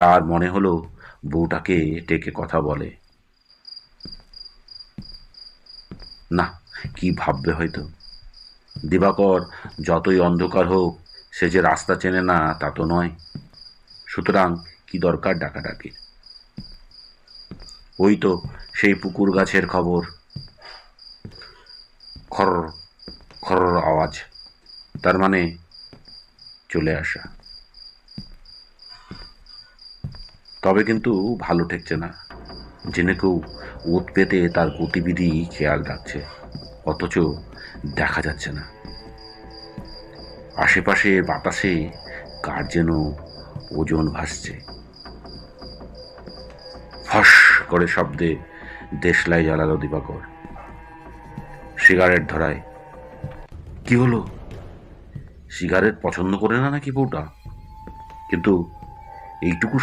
আর মনে হলো বউটাকে ডেকে কথা বলে। না, কি ভাববে হয়তো। দিবাকর যতই অন্ধকার হোক, সে যে রাস্তা চেনে না তা তো নয়। সুতরাং কি দরকার ডাকাডাকি। ওই তো সেই পুকুর গাছের খবর। খর খর আওয়াজ, তার মানে চলে আসা। তবে কিন্তু ভালো ঠেকছে না। জেনে কেউ ওত পেতে তার গতিবিধি খেয়াল রাখছে, অথচ দেখা যাচ্ছে না। আশেপাশে বাতাসে কার যেন ওজন ভাসছে। ফস করে শব্দে দেশলাই জ্বালালো দিবাকর। সিগারেট ধরায়। কি হলো? সিগারেট পছন্দ করে না নাকি বউটা? কিন্তু এইটুকু